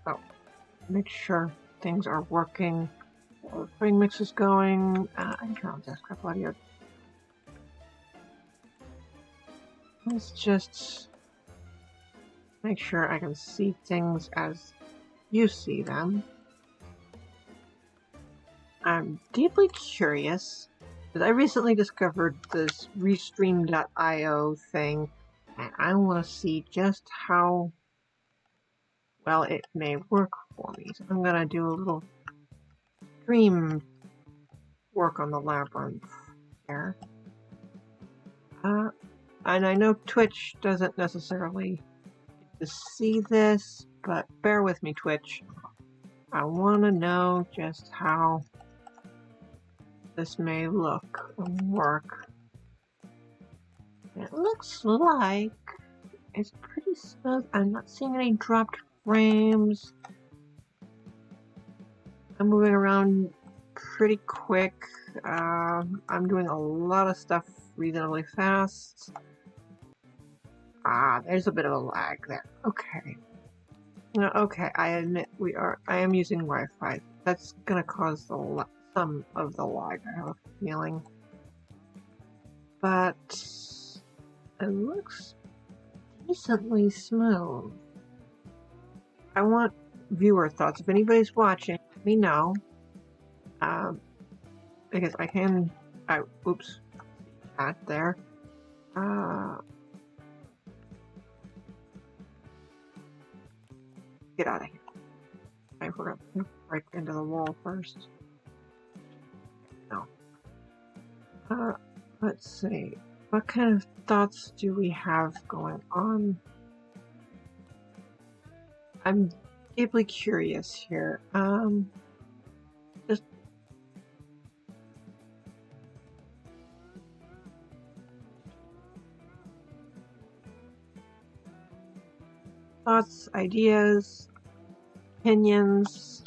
Oh, make sure things are working. Frame mix is going. And turn on desktop audio. Let's just make sure I can see things as you see them. I'm deeply curious because I recently discovered this restream.io thing, and I want to see just how well it may work for me. So I'm gonna do a little stream work on the labyrinth there. And I know Twitch doesn't necessarily get to see this, but bear with me, Twitch. I want to know just how this may look and work. It looks like it's pretty smooth. I'm not seeing any dropped frames. I'm moving around pretty quick. I'm doing a lot of stuff reasonably fast. There's a bit of a lag there. Okay. Okay, I admit I am using Wi-Fi. That's gonna cause some of the lag, I have a feeling. But it looks decently smooth. I want viewer thoughts. If anybody's watching, let me know. Because I can. Oops, chat there. Get out of here. I forgot to break into the wall first. No. Let's see. What kind of thoughts do we have going on? I'm deeply curious here. Just thoughts, ideas, opinions.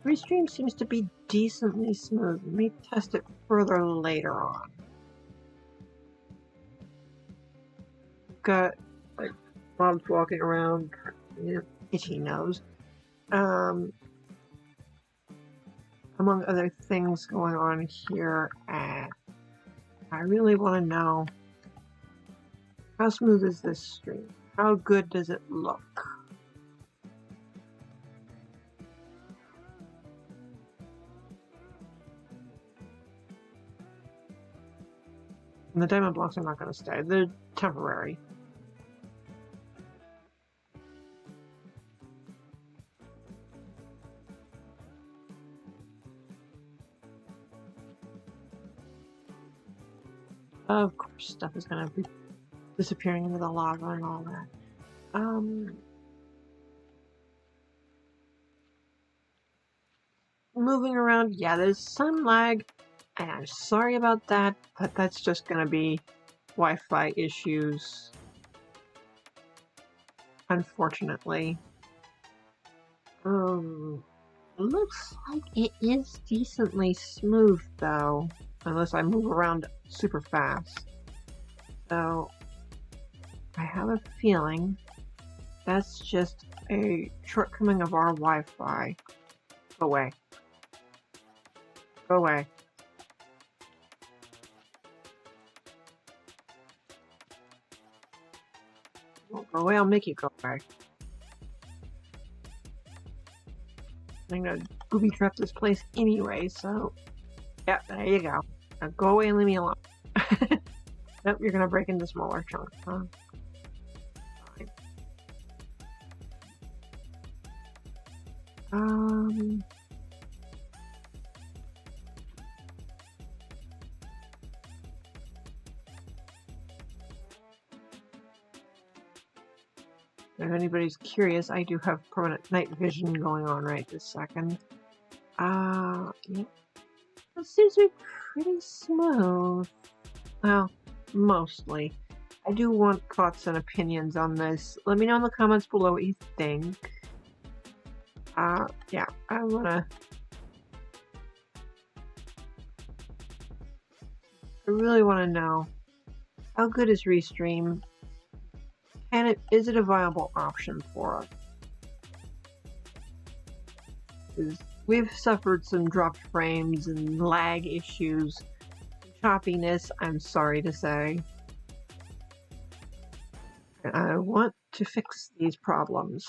Restream seems to be decently smooth. Let me test it further later on. Got like Bob's walking around, itchy nose. Among other things going on here, and I really want to know how smooth is this stream? How good does it look? And the diamond blocks are not going to stay. They're temporary. Of course, stuff is going to be disappearing into the lava and all that. Moving around, yeah, there's some lag, and I'm sorry about that, but that's just going to be Wi-Fi issues, unfortunately. Looks like it is decently smooth, though, unless I move around super fast. So, I have a feeling that's just a shortcoming of our Wi-Fi. Go away. Go away. Don't go away, I'll make you go away. I'm gonna booby trap this place anyway, so... Yeah, there you go. Now go away and leave me alone. Nope, you're gonna break into smaller chunks, huh? Fine. If anybody's curious, I do have permanent night vision going on right this second. Yeah. It seems to be pretty smooth. Well, mostly. I do want thoughts and opinions on this. Let me know in the comments below what you think. Yeah, I really wanna know, how good is Restream? Is it a viable option for us? We've suffered some dropped frames and lag issues, choppiness, I'm sorry to say. And I want to fix these problems.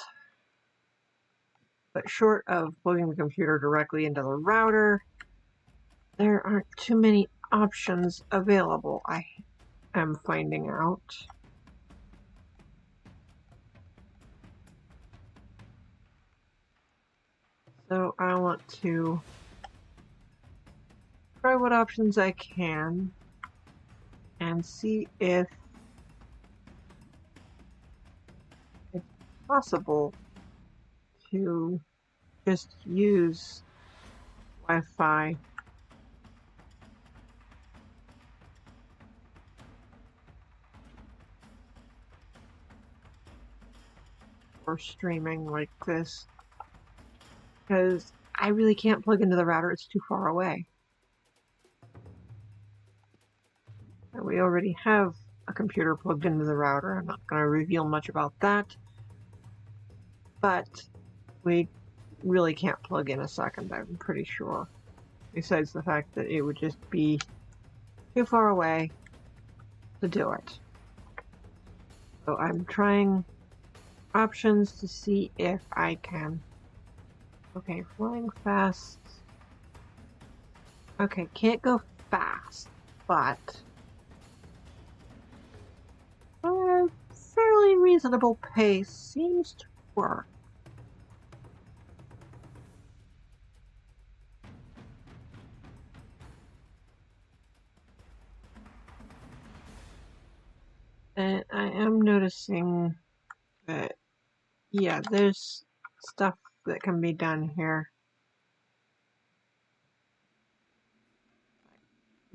But short of plugging the computer directly into the router, there aren't too many options available, I am finding out. So I want to try what options I can and see if it's possible to just use Wi-Fi for streaming like this, because I really can't plug into the router, it's too far away. And we already have a computer plugged into the router. I'm not going to reveal much about that, but we really can't plug in a second, I'm pretty sure. Besides the fact that it would just be too far away to do it. So I'm trying options to see if I can. Okay, flying fast. Okay, can't go fast, but a fairly reasonable pace seems to work. And I am noticing that, yeah, there's stuff that can be done here.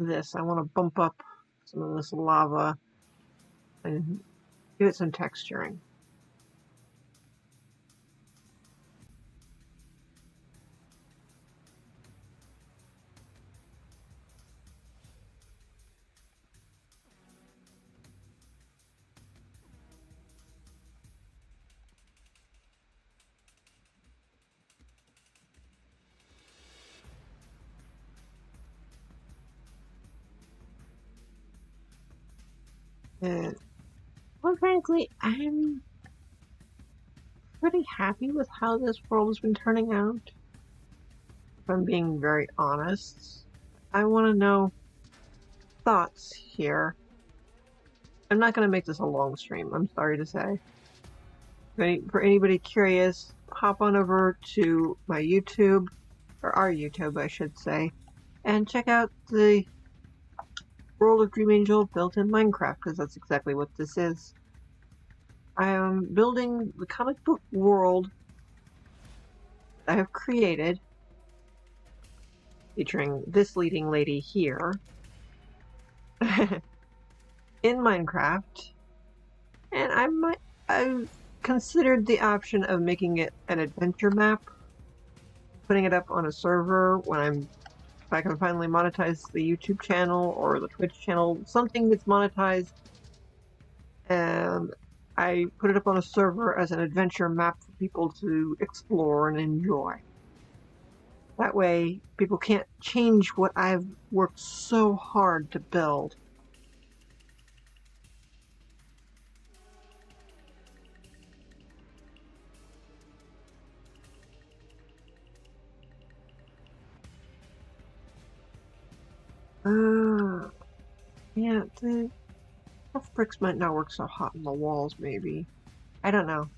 I want to bump up some of this lava and give it some texturing. And quite frankly, I'm pretty happy with how this world has been turning out. If I'm being very honest, I want to know thoughts here. I'm not going to make this a long stream, I'm sorry to say. For anybody curious, hop on over to my YouTube, or our YouTube, I should say, and check out the World of Dream Angel built in Minecraft, because that's exactly what this is. I am building the comic book world I have created, featuring this leading lady here, in Minecraft, and I've considered the option of making it an adventure map, putting it up on a server when if I can finally monetize the YouTube channel or the Twitch channel, something that's monetized, and I put it up on a server as an adventure map for people to explore and enjoy. That way, people can't change what I've worked so hard to build. Yeah, the rough bricks might not work so hot on the walls, maybe. I don't know.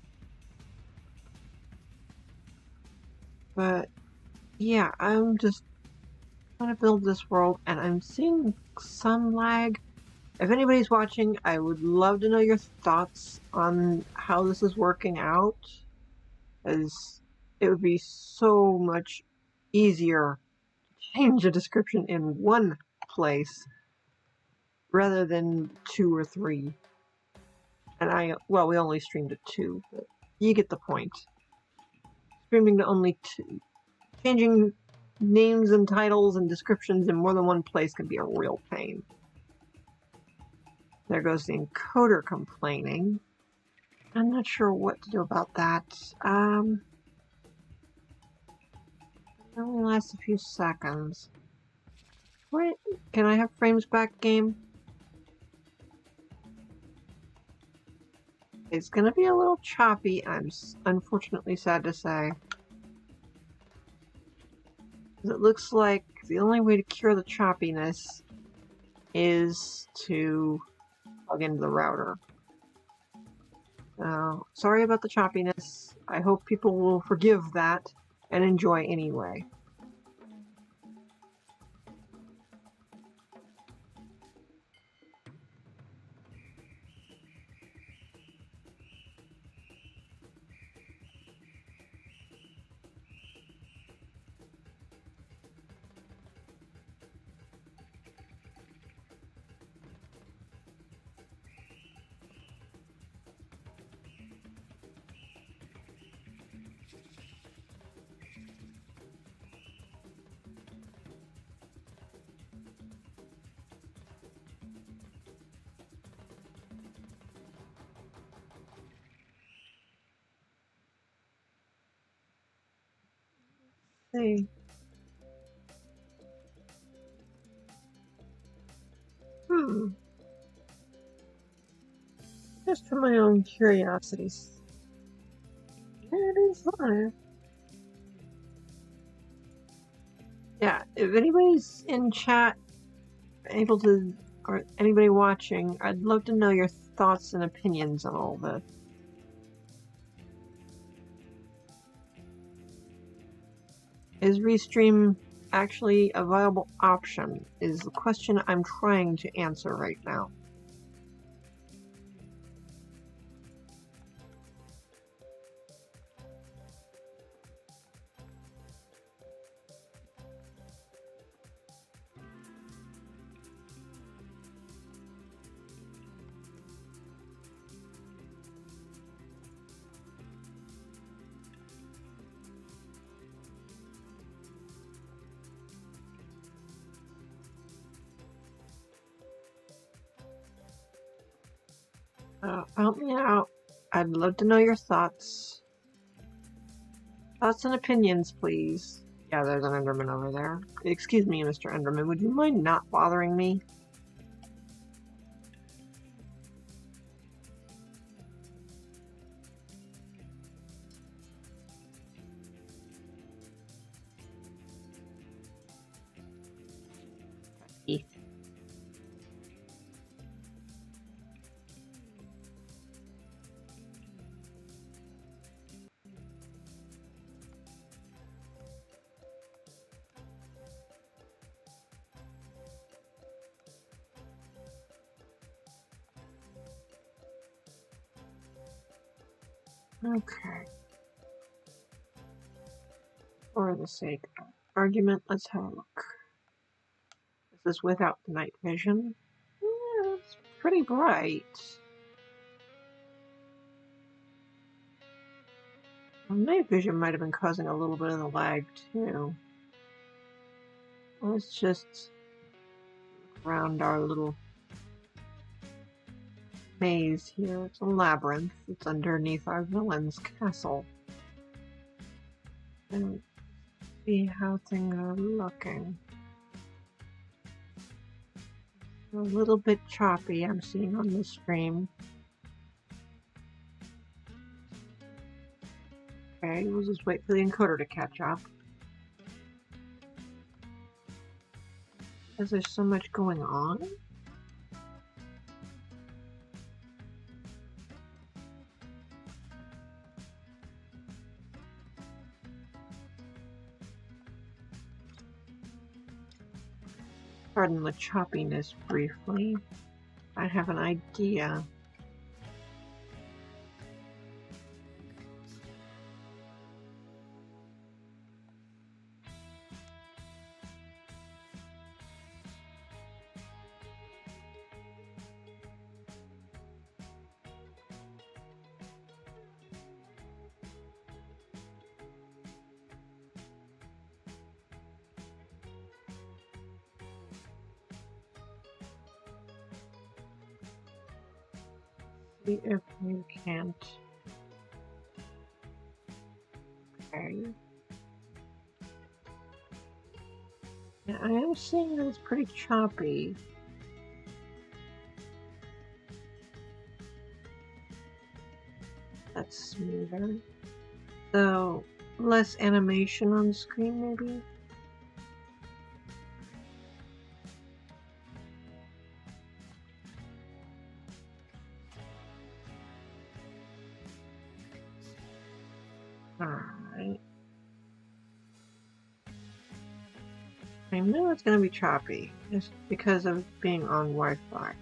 But, yeah, I'm just trying to build this world, and I'm seeing some lag. If anybody's watching, I would love to know your thoughts on how this is working out, as it would be so much easier to change a description in one place rather than 2 or 3. And well, we only streamed at 2, but you get the point. Streaming to only 2. Changing names and titles and descriptions in more than one place can be a real pain. There goes the encoder complaining. I'm not sure what to do about that. It only lasts a few seconds. Wait, can I have frames back, game? It's gonna be a little choppy, I'm unfortunately sad to say. It looks like the only way to cure the choppiness is to plug into the router. Sorry about the choppiness. I hope people will forgive that and enjoy anyway. See. Just for my own curiosities. It is live. Yeah, if anybody's in chat able to, or anybody watching, I'd love to know your thoughts and opinions on all this. Is Restream actually a viable option? Is the question I'm trying to answer right now. Help me out. I'd love to know your thoughts. Thoughts and opinions, please. Yeah, there's an Enderman over there. Excuse me, Mr. Enderman, would you mind not bothering me? Okay. For the sake of argument, let's have a look. This is without the night vision. Yeah, it's pretty bright. Well, night vision might have been causing a little bit of the lag too. Let's just look around our little maze here. It's a labyrinth. It's underneath our villain's castle. And see how things are looking. A little bit choppy, I'm seeing on the stream. Okay, we'll just wait for the encoder to catch up. Because there's so much going on. Pardon the choppiness briefly. I have an idea. See if you can't. Okay. Yeah, I am seeing that it's pretty choppy. That's smoother. So, less animation on screen, maybe? Alright. I know it's going to be choppy, just because of being on Wi-Fi.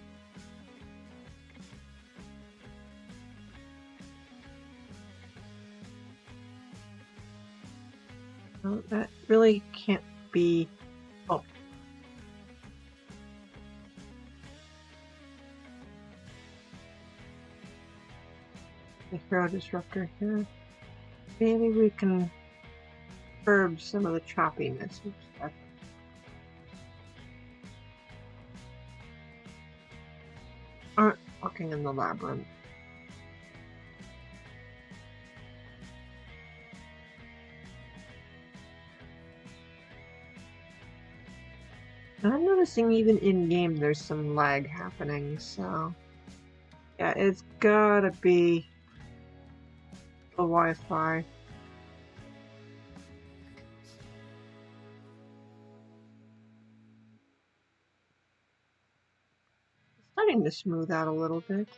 Well, that really can't be... Oh. The hero disruptor here. Maybe we can curb some of the choppiness. Aren't walking in the labyrinth. And I'm noticing even in-game there's some lag happening, so... Yeah, it's gotta be the Wi-Fi. It's starting to smooth out a little bit.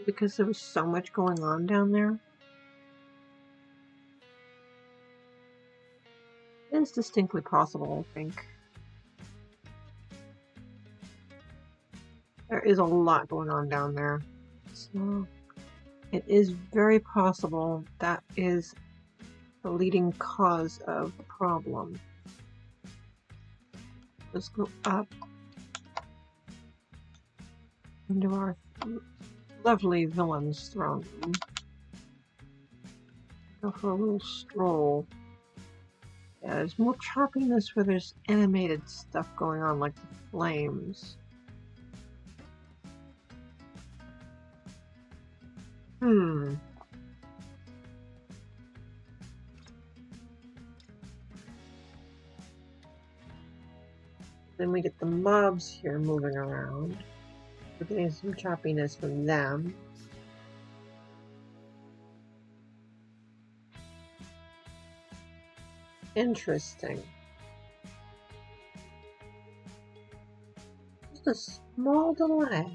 Because there was so much going on down there. It's distinctly possible, I think. There is a lot going on down there. So it is very possible that is the leading cause of the problem. Let's go up into our lovely villain's throne room. Go for a little stroll. Yeah, there's more choppiness where there's animated stuff going on, like the flames. Then we get the mobs here moving around. We're getting some choppiness from them. Interesting. Just a small delay.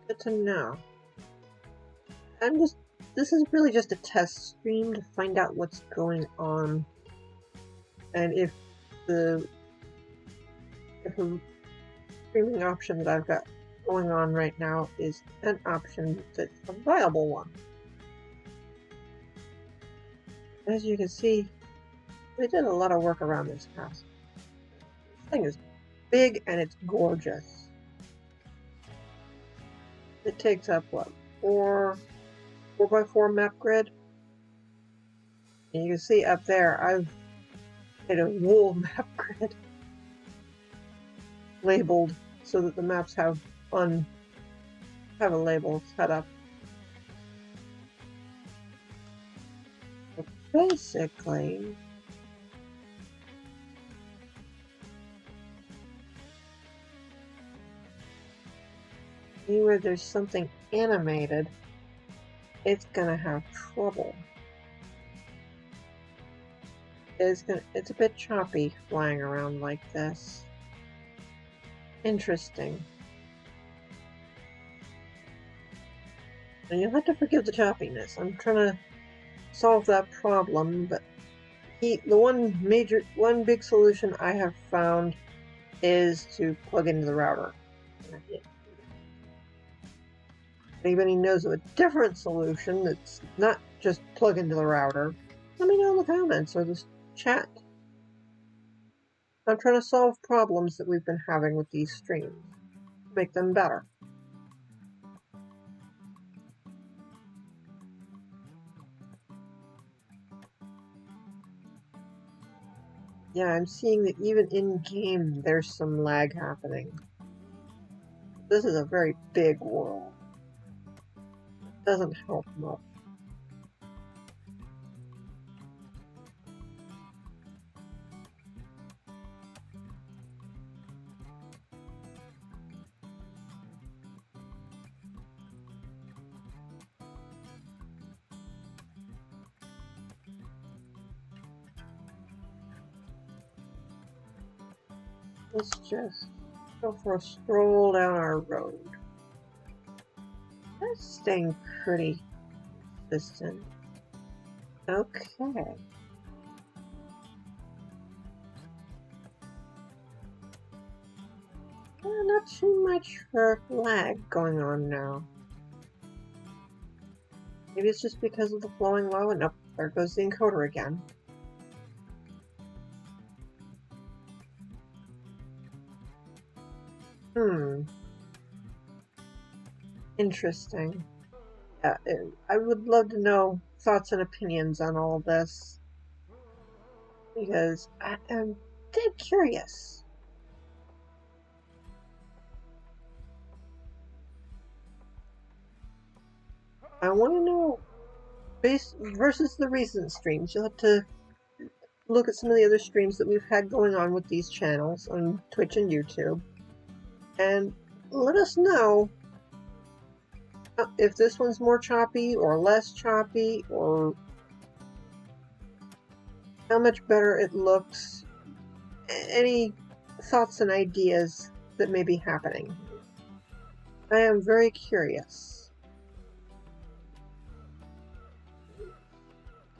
Good to know. This is really just a test stream to find out what's going on. And if the streaming option that I've got going on right now is an option that's a viable one. As you can see, they did a lot of work around this house. This thing is big and it's gorgeous. It takes up, what, 4x4 map grid? And you can see up there, I've made a wool map grid labeled so that the maps have a label set up. But basically, anywhere there's something animated, it's gonna have trouble. It's a bit choppy flying around like this. Interesting. And you'll have to forgive the choppiness. I'm trying to solve that problem, but the one big solution I have found is to plug into the router. If anybody knows of a different solution that's not just plug into the router, let me know in the comments or the chat. I'm trying to solve problems that we've been having with these streams, make them better. Yeah, I'm seeing that even in-game there's some lag happening. This is a very big world. It doesn't help much. Let's just go for a stroll down our road. That's staying pretty consistent. Okay. Not too much for lag going on now. Maybe it's just because of the flowing low, and up there goes the encoder again. Interesting. Yeah, I would love to know thoughts and opinions on all this, because I am dead curious. I want to know versus the recent streams. You'll have to look at some of the other streams that we've had going on with these channels on Twitch and YouTube, and let us know if this one's more choppy or less choppy, or how much better it looks. Any thoughts and ideas that may be happening. I am very curious.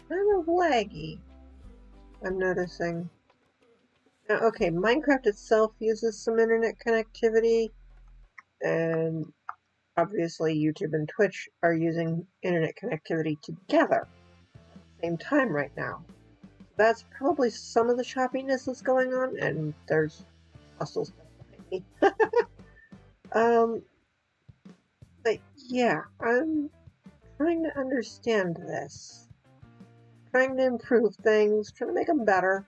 Kind of laggy, I'm noticing. Now, okay, Minecraft itself uses some internet connectivity, and obviously YouTube and Twitch are using internet connectivity together at the same time right now. That's probably some of the choppiness that's going on, and there's hostile stuff behind me. But yeah, I'm trying to understand this. Trying to improve things, trying to make them better.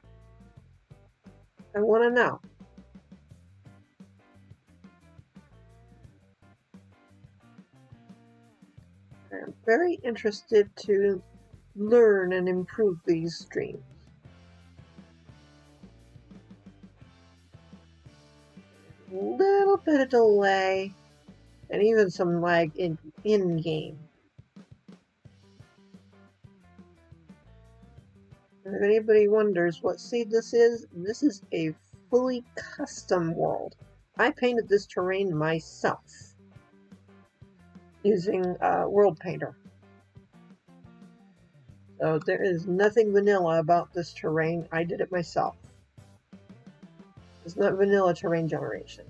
I want to know. I'm very interested to learn and improve these streams. A little bit of delay, and even some lag in-game. If anybody wonders what seed this is a fully custom world. I painted this terrain myself using World Painter. So there is nothing vanilla about this terrain. I did it myself. It's not vanilla terrain generation.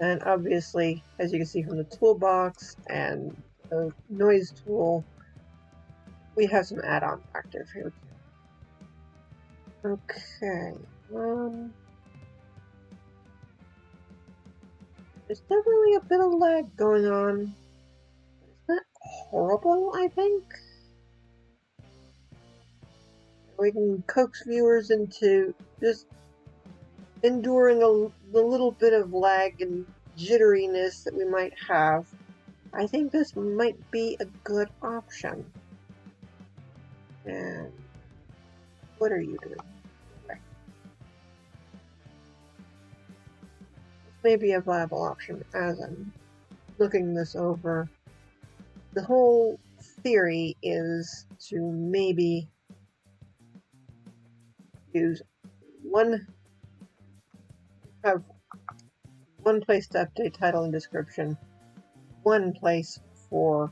And obviously, as you can see from the toolbox and the noise tool, we have some add-ons active here too. Okay. There's definitely a bit of lag going on. It's not horrible, I think. We can coax viewers into just enduring the little bit of lag and jitteriness that we might have. I think this might be a good option. And what are you doing? Okay. This may be a viable option as I'm looking this over. The whole theory is to maybe have one place to update title and description, one place for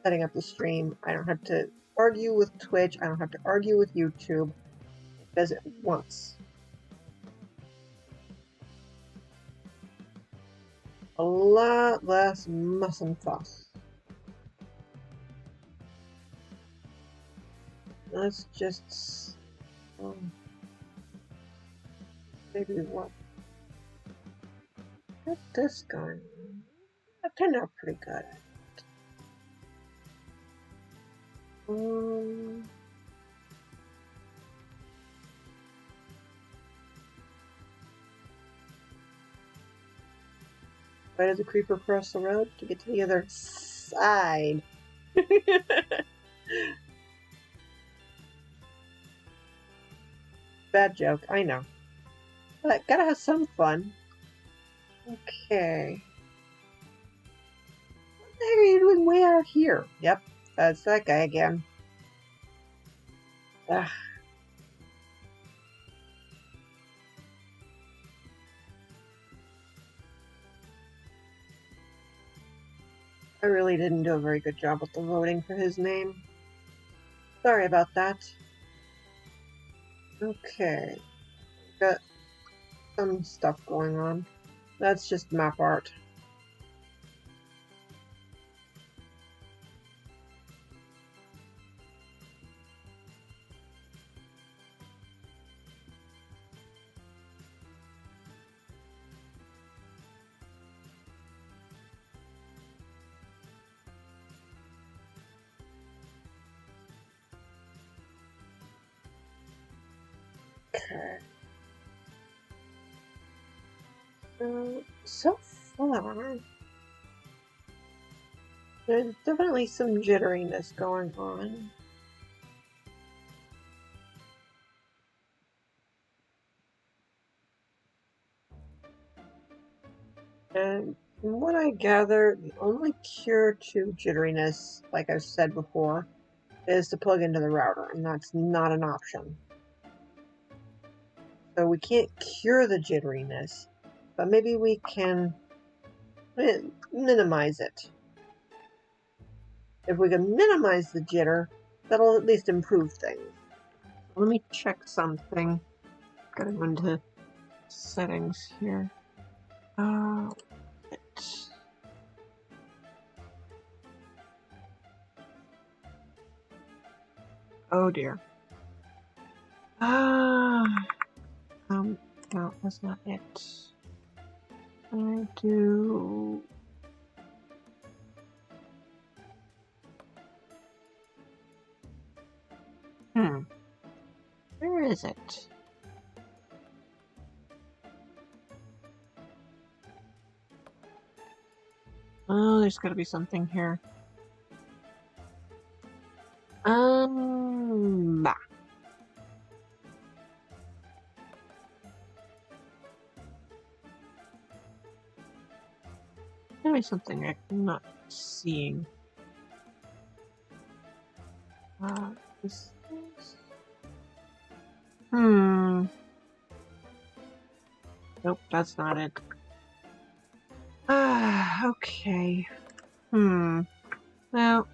setting up the stream. I don't have to argue with Twitch, I don't have to argue with YouTube. It does it once. A lot less muss and fuss. Let's just maybe what? Get this going. That turned out pretty good. Why does a creeper cross the road? To get to the other side. Bad joke, I know. But gotta have some fun. Okay. What the heck are you doing way out here? Yep, that's that guy again. Ugh. I really didn't do a very good job with the voting for his name. Sorry about that. Okay. Got some stuff going on. That's just map art. Okay. So far, there's definitely some jitteriness going on. And from what I gather, the only cure to jitteriness, like I've said before, is to plug into the router, and that's not an option. So we can't cure the jitteriness, but maybe we can minimize it. If we can minimize the jitter, that'll at least improve things. Let me check something. Gotta go into settings here. Oh dear. No, that's not it. I do. Where is it? Oh, there's gotta be something here. Bah. There is something I'm not seeing. This is... Nope, that's not it. Okay. Well,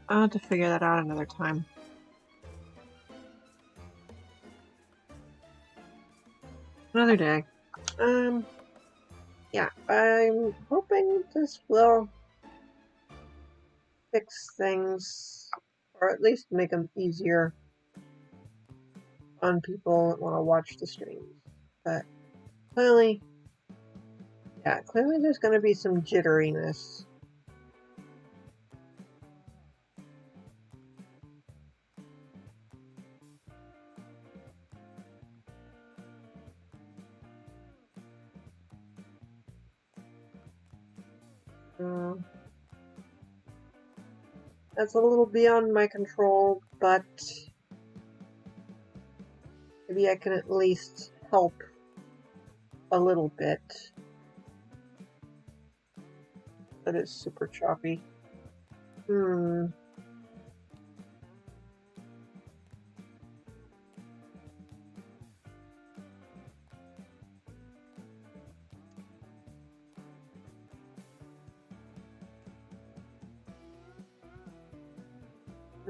I'll have to figure that out another time. Another day. Yeah, I'm hoping this will fix things, or at least make them easier on people that want to watch the streams. But clearly, yeah, clearly there's going to be some jitteriness. That's a little beyond my control, but maybe I can at least help a little bit. But it's super choppy.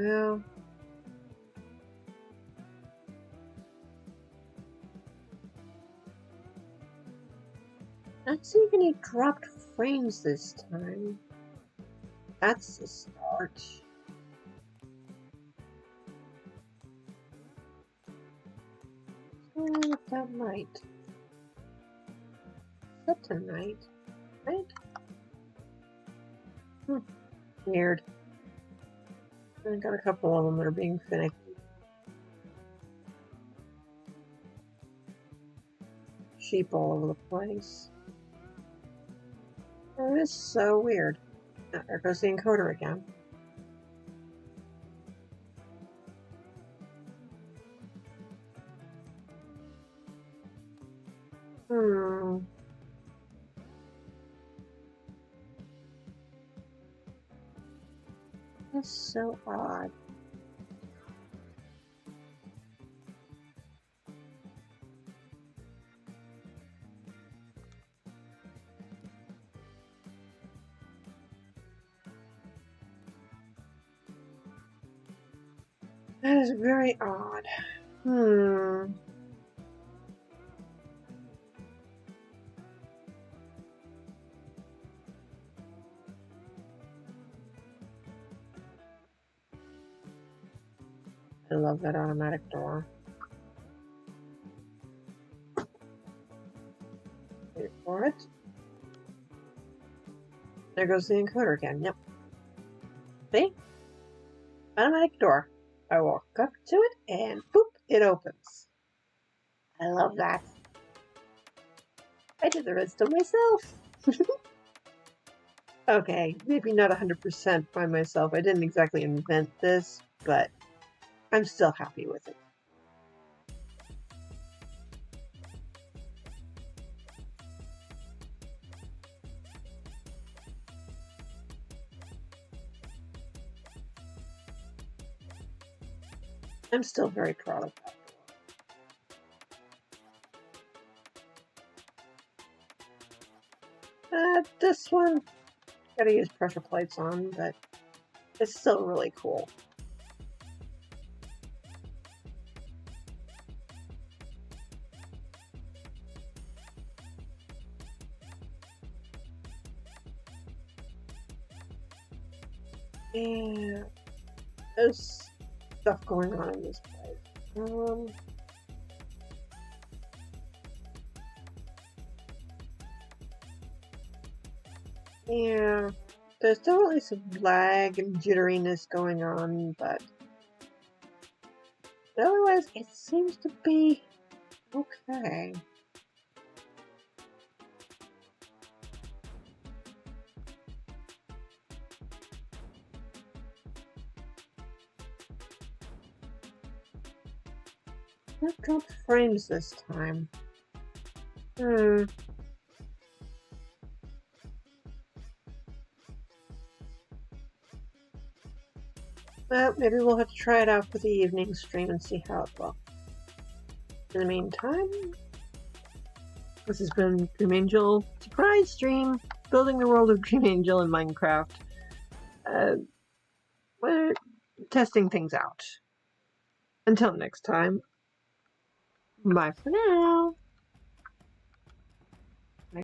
Yeah. Not seeing any dropped frames this time. That's the start. That night. Set tonight, right? Weird. I got a couple of them that are being finicky. Sheep all over the place. Oh, it is so weird. Oh, there goes the encoder again. That's so odd. That is very odd. I love that automatic door. Wait for it. There goes the encoder again. Yep. See? Automatic door. I walk up to it and boop, it opens. I love that. I did the redstone myself. Okay, maybe not 100% by myself. I didn't exactly invent this, but I'm still happy with it. I'm still very proud of that. This one, gotta use pressure plates on, but it's still really cool. And there's stuff going on in this place. Yeah, there's definitely some lag and jitteriness going on, but otherwise it seems to be okay. I've dropped frames this time. Well, maybe we'll have to try it out for the evening stream and see how it looks. In the meantime, this has been Dream Angel surprise stream, building the world of Dream Angel in Minecraft. We're testing things out. Until next time, bye for now.